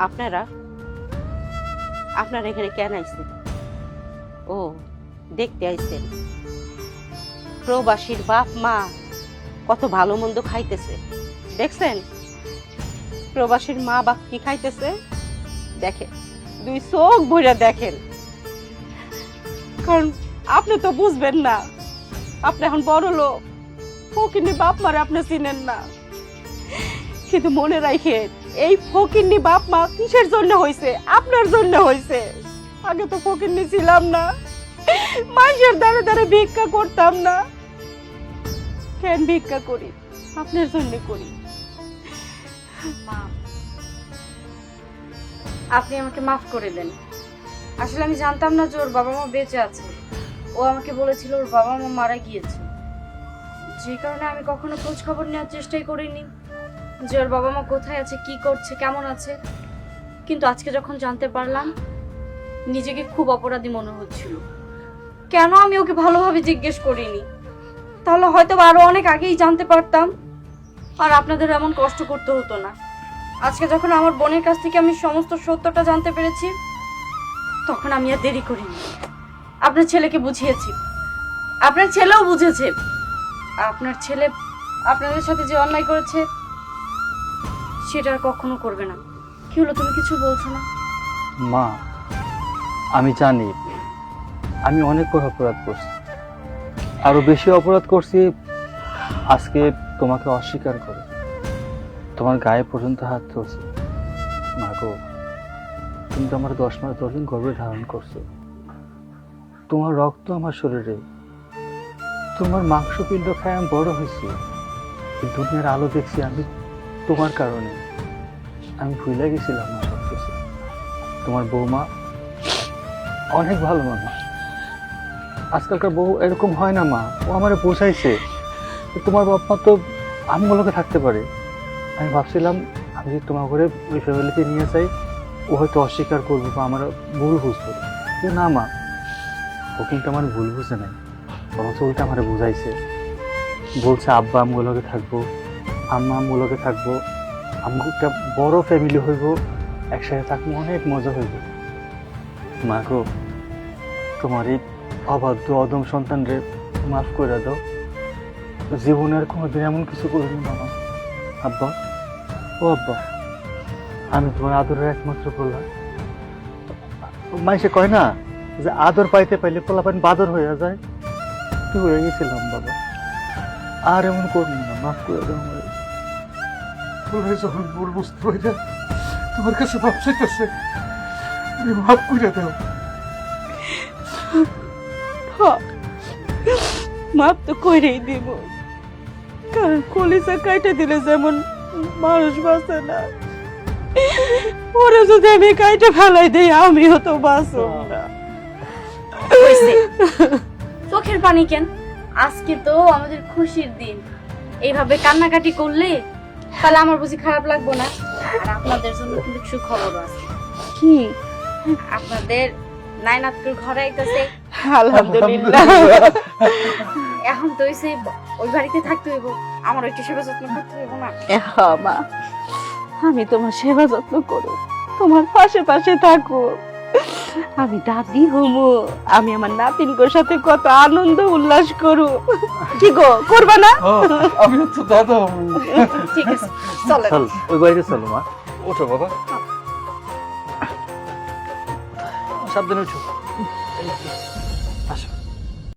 আপনারা আপনারা এখানে কেন আইছেন? ও, দেখতে আইছেন প্রবাসীর বাপ মা কত ভালো মন্দ খাইতেছে। দেখছেন প্রবাসীর মা বাপ কি খাইতেছে? দেখেন, দুই চোখ ভরে দেখেন। কারণ আপনি তো বুঝবেন না, আপনি এখন বড় লোক, ফকিন্নি বাপ মারে আপনি চিনেন না। কিন্তু মনে রাখেন, এই ফকিন্নি বাপ মা কিসের জন্য হয়েছে? আপনার জন্য হয়েছে। আগে তো ফকিন্নি ছিলাম না, মানুষের দ্বারে দ্বারে ভিক্ষা করতাম না। কেন ভিক্ষা করি? আপনার জন্য করি। মা, আপনি আমাকে মাফ করে দেন। আসলে আমি জানতাম না যে ওর বাবা মা বেঁচে আছে। ও আমাকে বলেছিল ওর বাবা মা মারা গিয়েছে, যে কারণে আমি কখনো খোঁজ খবর নেওয়ার চেষ্টাই করিনি যে ওর বাবা মা কোথায় আছে, কি করছে, কেমন আছে। কিন্তু আজকে যখন জানতে পারলাম, নিজেকে খুব অপরাধী মনে হচ্ছিল। কেন আমি ওকে ভালোভাবে জিজ্ঞেস করিনি? তাহলে হয়তো আরো অনেক আগেই জানতে পারতাম, আর আপনাদের এমন কষ্ট করতে হতো না। আজকে যখন আমার বোনের কাছ থেকে আমি সমস্ত সত্যটা জানতে পেরেছি, তখন আমি আর দেরি করিনি। আপনার ছেলেকে বুঝিয়েছি, আপনার ছেলেও বুঝেছে। আপনার ছেলে আপনাদের সাথে যে অন্যায় করেছে সেটা আর কখনো করবে না। কি হলো, তুমি কিছু বলছো না? মা, আমি জানি আমি অনেক বড় অপরাধ করছি, আরো বেশি অপরাধ করছি। আজকে তোমাকে অস্বীকার করে তোমার গায়ে পর্যন্ত হাত ধরছে। মা গো, তুমি তো আমার 10 মাস 10 দিন গর্ভে ধারণ করছো। তোমার রক্ত আমার শরীরে, তোমার মাংসপিণ্ড খায় আমি বড় হয়েছি। এই দুনিয়ার আলো দেখছি আমি তোমার কারণে। আমি ভুলে গেছিলাম মা সব কিছু। তোমার বৌমা অনেক ভালো মানুষ। আজকালকার বউ এরকম হয় না মা, ও আমারে বোঝাইছে। তোমার বাপ মা তো আমগুলোকে থাকতে পারে। আমি ভাবছিলাম আমি যদি তোমার ঘরে ওই ফ্যামিলিতে নিয়ে যাই, ও হয়তো অস্বীকার করবো বা আমার ভুল বুঝবো। কিন্তু না মা, ও কিন্তু আমার ভুল বুঝে নাই, বরঞ্চ উল্টা আমারে বুঝাইছে। বলছে আব্বা আমগুলোকে থাকবো, আম্মা আমগুলোকে থাকবো, আমি একটা বড় ফ্যামিলি হইব, একসাথে থাকবো, অনেক মজা হইব। মা গো, তোমার এই অবাধ্য অদম সন্তান রে মাফ করে দাও। জীবনের কোনোদিন এমন কিছু করিনি মামা। আব্বা, ও আব্বা, আমি তোমার আদরের একমাত্র পোলা। মাইসে কয় না যে আদর পাইতে পাইলে পোলাপান বাদর হয়ে যায়, তুই হয়ে গেছিলাম বাবা। আর এমন করবি না, মাফ করে দাও আমারে। বলে যখন ভুল বুঝতে পারি না, তোমার কাছে মাপ চাইতেছে, তুমি মাফ করে দাও। মাপ তো করেই দিব, কারণ কলিজা কাইটে দিলে যেমন মানুষ বাঁচে না, ওরা যদি আমি কাইটে ফেলাই দিই আমিও তো বাঁচব না। হইছে, চোখের পানি কেন? আজকে তো আমাদের খুশির দিন। এইভাবে কান্নাকাটি করলে তাহলে আমার বুঝি খারাপ লাগবো না? আর আপনাদের জন্য কিন্তু সুখবরও আছে। কি? আপনাদের নাইনাতকুর ঘরে আইতাছে। আলহামদুলিল্লাহ। এখন তো হইছে ওই বাড়িতে থাকতে হইব, আমার একটু সেবা যত্ন করতে হইব না? হ্যাঁ মা, আমি তোমার সেবা যত্ন করো, তোমার পাশে পাশে থাকো। আমি দাদি হমু, আমি আমার নাতিনগোর সাথে কত আনন্দ উল্লাস করু। কি গো, করবা না? আমি তো দাদা। ঠিক আছে, চলো। চল ওই বাড়িতে চলো মা। ওঠো বাবা। সাবধানে উঠো। আসো।